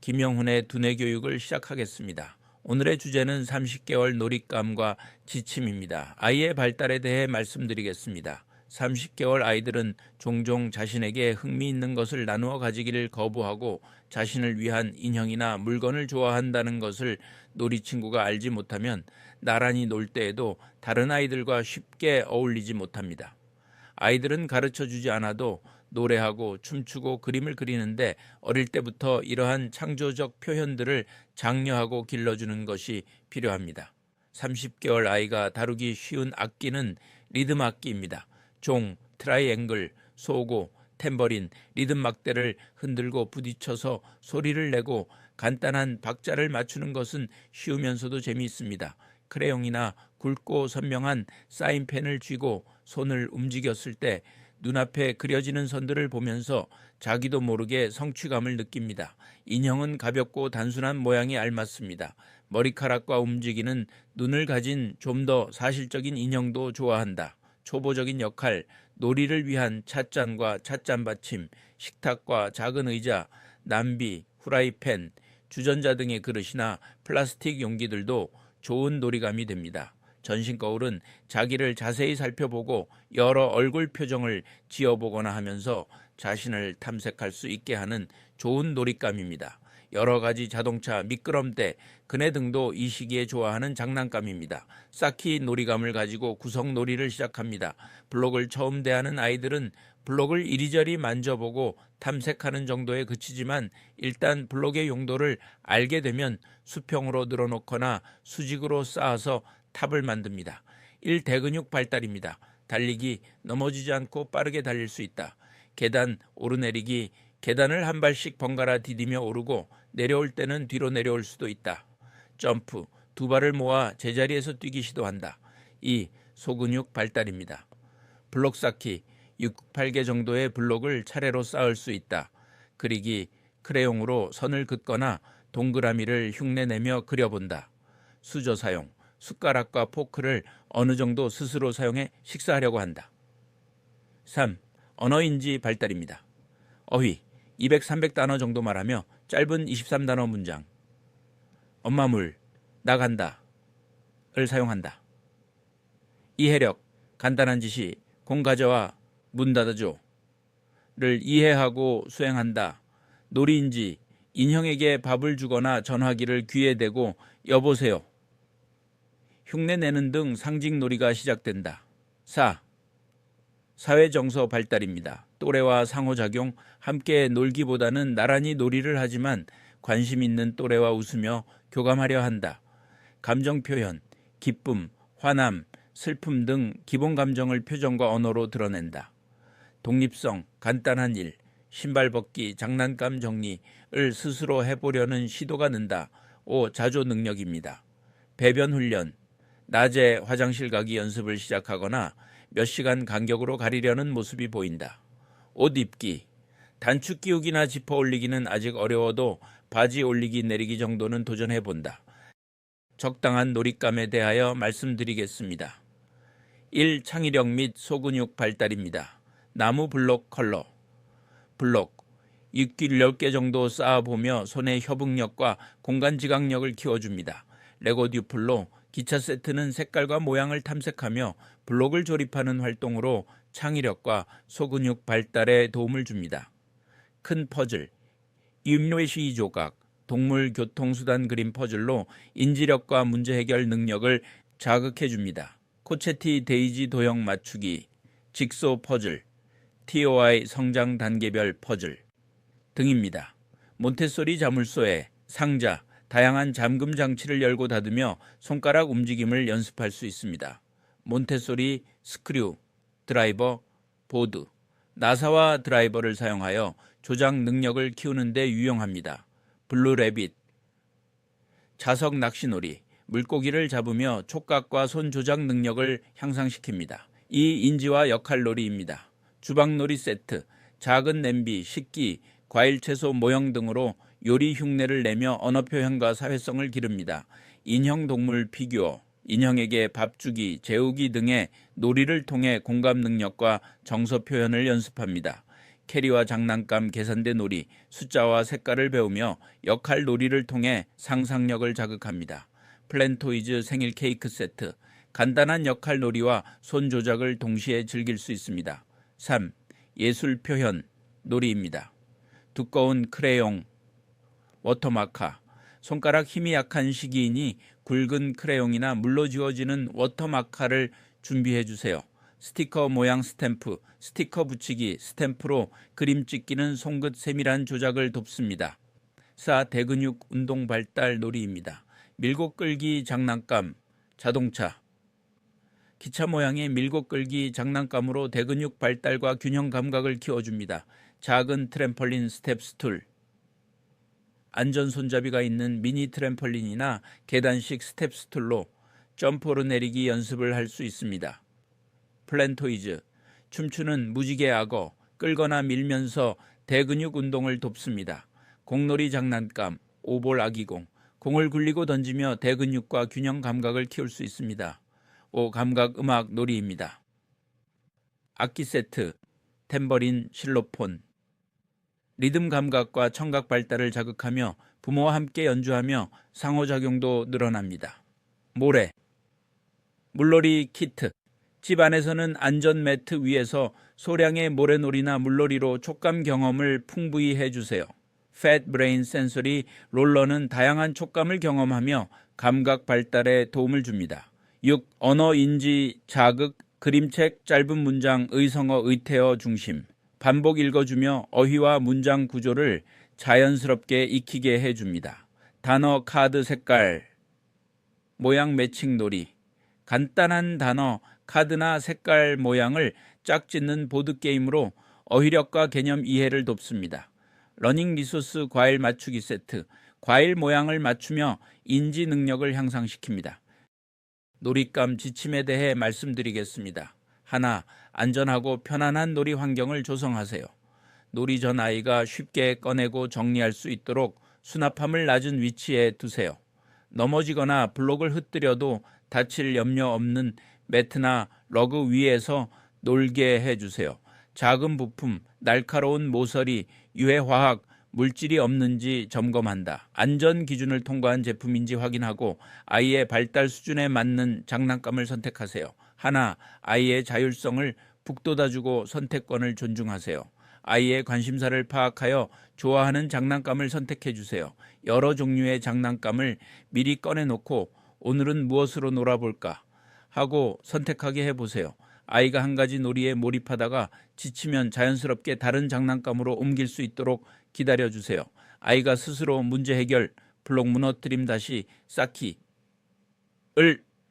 김영훈의 두뇌 교육을 시작하겠습니다. 오늘의 주제는 30개월 놀잇감과 지침입니다. 아이의 발달에 대해 말씀드리겠습니다. 30개월 아이들은 종종 자신에게 흥미있는 것을 나누어 가지기를 거부하고 자신을 위한 인형이나 물건을 좋아한다는 것을 놀이친구가 알지 못하면 나란히 놀 때에도 다른 아이들과 쉽게 어울리지 못합니다. 아이들은 가르쳐주지 않아도 노래하고 춤추고 그림을 그리는데 어릴 때부터 이러한 창조적 표현들을 장려하고 길러주는 것이 필요합니다. 30개월 아이가 다루기 쉬운 악기는 리듬 악기입니다. 종, 트라이앵글, 소고, 탬버린, 리듬 막대를 흔들고 부딪혀서 소리를 내고 간단한 박자를 맞추는 것은 쉬우면서도 재미있습니다. 크레용이나 굵고 선명한 사인펜을 쥐고 손을 움직였을 때 눈앞에 그려지는 선들을 보면서 자기도 모르게 성취감을 느낍니다. 인형은 가볍고 단순한 모양이 알맞습니다. 머리카락과 움직이는 눈을 가진 좀 더 사실적인 인형도 좋아한다. 초보적인 역할, 놀이를 위한 찻잔과 찻잔 받침, 식탁과 작은 의자, 남비, 후라이팬, 주전자 등의 그릇이나 플라스틱 용기들도 좋은 놀이감이 됩니다. 전신거울은 자기를 자세히 살펴보고 여러 얼굴 표정을 지어보거나 하면서 자신을 탐색할 수 있게 하는 좋은 놀잇감입니다. 여러 가지 자동차, 미끄럼대, 그네 등도 이 시기에 좋아하는 장난감입니다. 쌓기 놀이감을 가지고 구성 놀이를 시작합니다. 블록을 처음 대하는 아이들은 블록을 이리저리 만져보고 탐색하는 정도에 그치지만 일단 블록의 용도를 알게 되면 수평으로 늘어놓거나 수직으로 쌓아서 탑을 만듭니다. 1대근육 발달입니다. 달리기, 넘어지지 않고 빠르게 달릴 수 있다. 계단 오르내리기, 계단을 한 발씩 번갈아 디디며 오르고 내려올 때는 뒤로 내려올 수도 있다. 점프, 두 발을 모아 제자리에서 뛰기 시도한다. 2. 소근육 발달입니다. 블록 쌓기, 6, 8개 정도의 블록을 차례로 쌓을 수 있다. 그리기, 크레용으로 선을 긋거나 동그라미를 흉내내며 그려본다. 수저 사용, 숟가락과 포크를 어느 정도 스스로 사용해 식사하려고 한다. 3. 언어인지 발달입니다. 어휘, 200, 300단어 정도 말하며 짧은 23단어 문장. 엄마 물, 나간다 를 사용한다. 이해력, 간단한 지시, 공 가져와, 문 닫아줘 를 이해하고 수행한다. 놀이인지, 인형에게 밥을 주거나 전화기를 귀에 대고 여보세요 흉내내는 등 상징놀이가 시작된다. 4. 사회정서 발달입니다. 또래와 상호작용, 함께 놀기보다는 나란히 놀이를 하지만 관심 있는 또래와 웃으며 교감하려 한다. 감정 표현, 기쁨, 화남, 슬픔 등 기본 감정을 표정과 언어로 드러낸다. 독립성, 간단한 일, 신발 벗기, 장난감 정리를 스스로 해보려는 시도가 는다. 5. 자조 능력입니다. 배변 훈련, 낮에 화장실 가기 연습을 시작하거나 몇 시간 간격으로 가리려는 모습이 보인다. 옷 입기, 단추 끼우기나 지퍼 올리기는 아직 어려워도 바지 올리기 내리기 정도는 도전해본다. 적당한 놀잇감에 대하여 말씀드리겠습니다. 1. 창의력 및 소근육 발달입니다. 나무 블록 컬러, 블록, 6길 10개 정도 쌓아보며 손의 협응력과 공간 지각력을 키워줍니다. 레고 듀플로, 기차 세트는 색깔과 모양을 탐색하며 블록을 조립하는 활동으로 창의력과 소근육 발달에 도움을 줍니다. 큰 퍼즐, 임뢰시 조각, 동물 교통수단 그림 퍼즐로 인지력과 문제 해결 능력을 자극해줍니다. 코체티 데이지 도형 맞추기, 직소 퍼즐, TOI 성장 단계별 퍼즐 등입니다. 몬테소리 자물쇠, 상자, 다양한 잠금 장치를 열고 닫으며 손가락 움직임을 연습할 수 있습니다. 몬테소리 스크류, 드라이버, 보드, 나사와 드라이버를 사용하여 조작 능력을 키우는 데 유용합니다. 블루래빗, 자석 낚시놀이, 물고기를 잡으며 촉각과 손 조작 능력을 향상시킵니다. 이 인지와 역할놀이입니다. 주방놀이 세트, 작은 냄비, 식기, 과일 채소 모형 등으로 요리 흉내를 내며 언어 표현과 사회성을 기릅니다. 인형 동물 피규어, 인형에게 밥 주기, 재우기 등의 놀이를 통해 공감 능력과 정서 표현을 연습합니다. 캐리와 장난감, 계산대 놀이, 숫자와 색깔을 배우며 역할 놀이를 통해 상상력을 자극합니다. 플랜토이즈 생일 케이크 세트, 간단한 역할 놀이와 손 조작을 동시에 즐길 수 있습니다. 3. 예술 표현 놀이입니다. 두꺼운 크레용, 워터마카, 손가락 힘이 약한 시기이니 굵은 크레용이나 물로 지워지는 워터마카를 준비해 주세요. 스티커 모양 스탬프, 스티커 붙이기, 스탬프로 그림 찍기는 손끝 세밀한 조작을 돕습니다. 4. 대근육 운동 발달 놀이입니다. 밀고 끌기 장난감, 자동차, 기차 모양의 밀고 끌기 장난감으로 대근육 발달과 균형 감각을 키워줍니다. 작은 트램펄린 스텝 스툴, 안전 손잡이가 있는 미니 트램펄린이나 계단식 스텝 스툴로 점프 오르내리기 연습을 할 수 있습니다. 플랜토이즈, 춤추는 무지개 악어, 끌거나 밀면서 대근육 운동을 돕습니다. 공놀이 장난감, 오볼 아기공, 공을 굴리고 던지며 대근육과 균형 감각을 키울 수 있습니다. 5. 감각 음악 놀이입니다. 악기 세트, 탬버린, 실로폰, 리듬 감각과 청각 발달을 자극하며 부모와 함께 연주하며 상호작용도 늘어납니다. 모래, 물놀이 키트, 집 안에서는 안전 매트 위에서 소량의 모래놀이나 물놀이로 촉감 경험을 풍부히 해주세요. 팻 브레인 센서리 롤러는 다양한 촉감을 경험하며 감각 발달에 도움을 줍니다. 6. 언어 인지 자극 그림책 짧은 문장 의성어 의태어 중심, 반복 읽어주며 어휘와 문장 구조를 자연스럽게 익히게 해줍니다. 단어 카드 색깔 모양 매칭 놀이, 간단한 단어 카드나 색깔 모양을 짝짓는 보드게임으로 어휘력과 개념 이해를 돕습니다. 러닝 리소스 과일 맞추기 세트, 과일 모양을 맞추며 인지 능력을 향상시킵니다. 놀잇감 지침에 대해 말씀드리겠습니다. 하나, 안전하고 편안한 놀이 환경을 조성하세요. 놀이 전 아이가 쉽게 꺼내고 정리할 수 있도록 수납함을 낮은 위치에 두세요. 넘어지거나 블록을 흩뜨려도 다칠 염려 없는 매트나 러그 위에서 놀게 해주세요. 작은 부품, 날카로운 모서리, 유해화학, 물질이 없는지 점검한다. 안전 기준을 통과한 제품인지 확인하고 아이의 발달 수준에 맞는 장난감을 선택하세요. 하나, 아이의 자율성을 북돋아주고 선택권을 존중하세요. 아이의 관심사를 파악하여 좋아하는 장난감을 선택해 주세요. 여러 종류의 장난감을 미리 꺼내놓고 오늘은 무엇으로 놀아볼까 하고 선택하게 해보세요. 아이가 한 가지 놀이에 몰입하다가 지치면 자연스럽게 다른 장난감으로 옮길 수 있도록 기다려주세요. 아이가 스스로 문제 해결, 블록 무너뜨림 다시 쌓기를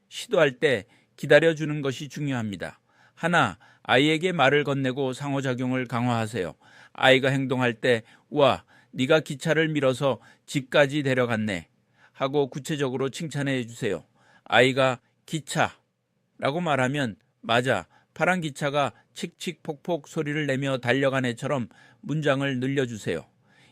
시도할 때 기다려주는 것이 중요합니다. 하나, 아이에게 말을 건네고 상호작용을 강화하세요. 아이가 행동할 때 우와, 네가 기차를 밀어서 집까지 데려갔네 하고 구체적으로 칭찬해 주세요. 아이가 기차라고 말하면 맞아, 파란 기차가 칙칙폭폭 소리를 내며 달려간 애처럼 문장을 늘려주세요.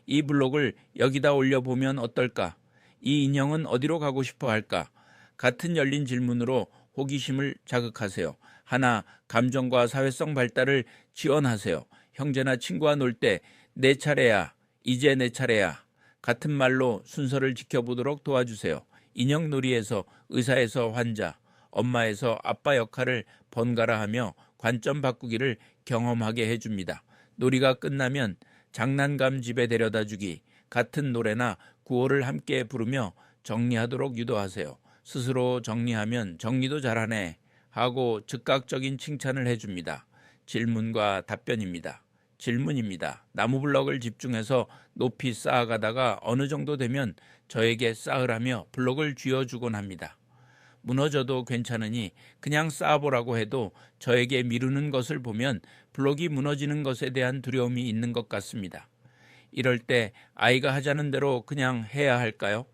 이 블록을 여기다 올려보면 어떨까? 이 인형은 어디로 가고 싶어 할까? 같은 열린 질문으로 호기심을 자극하세요. 하나, 감정과 사회성 발달을 지원하세요. 형제나 친구와 놀 때 내 차례야, 이제 내 차례야 같은 말로 순서를 지켜보도록 도와주세요. 인형 놀이에서 의사에서 환자, 엄마에서 아빠 역할을 번갈아 하며 관점 바꾸기를 경험하게 해줍니다. 놀이가 끝나면 장난감 집에 데려다주기, 같은 노래나 구호를 함께 부르며 정리하도록 유도하세요. 스스로 정리하면 정리도 잘하네 하고 즉각적인 칭찬을 해줍니다. 질문과 답변입니다. 질문입니다. 나무 블럭을 집중해서 높이 쌓아가다가 어느 정도 되면 저에게 쌓으라며 블럭을 쥐어주곤 합니다. 무너져도 괜찮으니 그냥 쌓아보라고 해도 저에게 미루는 것을 보면 블록이 무너지는 것에 대한 두려움이 있는 것 같습니다. 이럴 때 아이가 하자는 대로 그냥 해야 할까요?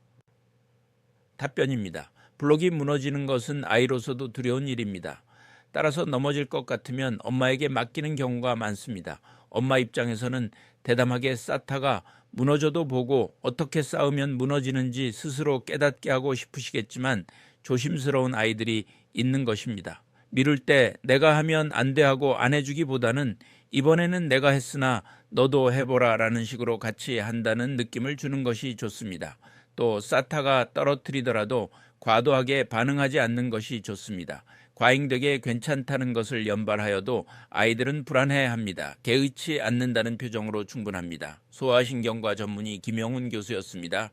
답변입니다. 블록이 무너지는 것은 아이로서도 두려운 일입니다. 따라서 넘어질 것 같으면 엄마에게 맡기는 경우가 많습니다. 엄마 입장에서는 대담하게 쌓다가 무너져도 보고 어떻게 쌓으면 무너지는지 스스로 깨닫게 하고 싶으시겠지만 조심스러운 아이들이 있는 것입니다. 미룰 때 내가 하면 안 돼 하고 안 해주기보다는 이번에는 내가 했으나 너도 해보라 라는 식으로 같이 한다는 느낌을 주는 것이 좋습니다. 또 사타가 떨어뜨리더라도 과도하게 반응하지 않는 것이 좋습니다. 과잉되게 괜찮다는 것을 연발하여도 아이들은 불안해합니다. 개의치 않는다는 표정으로 충분합니다. 소아신경과 전문의 김영훈 교수였습니다.